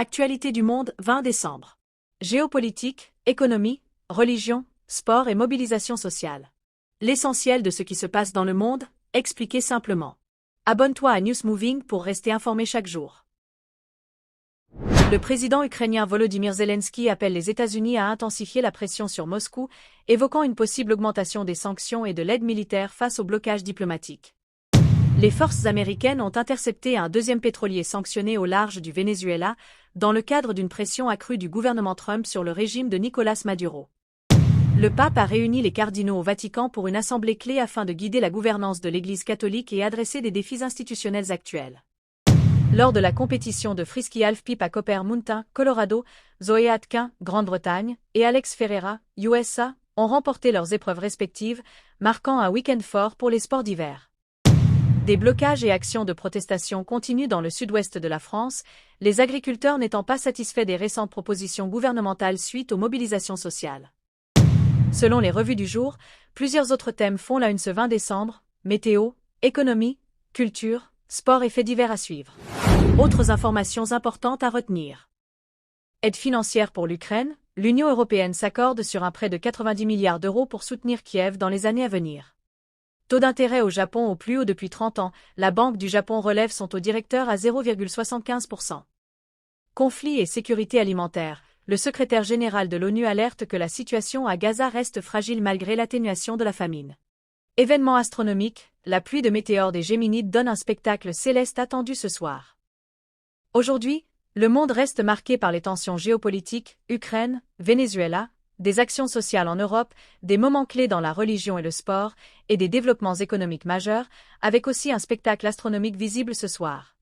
Actualité du monde, 20 décembre. Géopolitique, économie, religion, sport et mobilisation sociale. L'essentiel de ce qui se passe dans le monde, expliqué simplement. Abonne-toi à News Moving pour rester informé chaque jour. Le président ukrainien Volodymyr Zelensky appelle les États-Unis à intensifier la pression sur Moscou, évoquant une possible augmentation des sanctions et de l'aide militaire face au blocage diplomatique. Les forces américaines ont intercepté un deuxième pétrolier sanctionné au large du Venezuela, dans le cadre d'une pression accrue du gouvernement Trump sur le régime de Nicolás Maduro. Le pape a réuni les cardinaux au Vatican pour une assemblée clé afin de guider la gouvernance de l'Église catholique et adresser des défis institutionnels actuels. Lors de la compétition de frisky half-pipe à Copper Mountain, Colorado, Zoé Atkin, Grande-Bretagne, et Alex Ferreira, USA, ont remporté leurs épreuves respectives, marquant un week-end fort pour les sports d'hiver. Des blocages et actions de protestation continuent dans le sud-ouest de la France, les agriculteurs n'étant pas satisfaits des récentes propositions gouvernementales suite aux mobilisations sociales. Selon les revues du jour, plusieurs autres thèmes font la une ce 20 décembre, météo, économie, culture, sport et faits divers à suivre. Autres informations importantes à retenir. Aide financière pour l'Ukraine, l'Union européenne s'accorde sur un prêt de 90 milliards d'euros pour soutenir Kiev dans les années à venir. Taux d'intérêt au Japon au plus haut depuis 30 ans, la Banque du Japon relève son taux directeur à 0,75%. Conflit et sécurité alimentaire, le secrétaire général de l'ONU alerte que la situation à Gaza reste fragile malgré l'atténuation de la famine. Événement astronomique, la pluie de météores des Géminides donne un spectacle céleste attendu ce soir. Aujourd'hui, le monde reste marqué par les tensions géopolitiques, Ukraine, Venezuela, des actions sociales en Europe, des moments clés dans la religion et le sport, et des développements économiques majeurs, avec aussi un spectacle astronomique visible ce soir.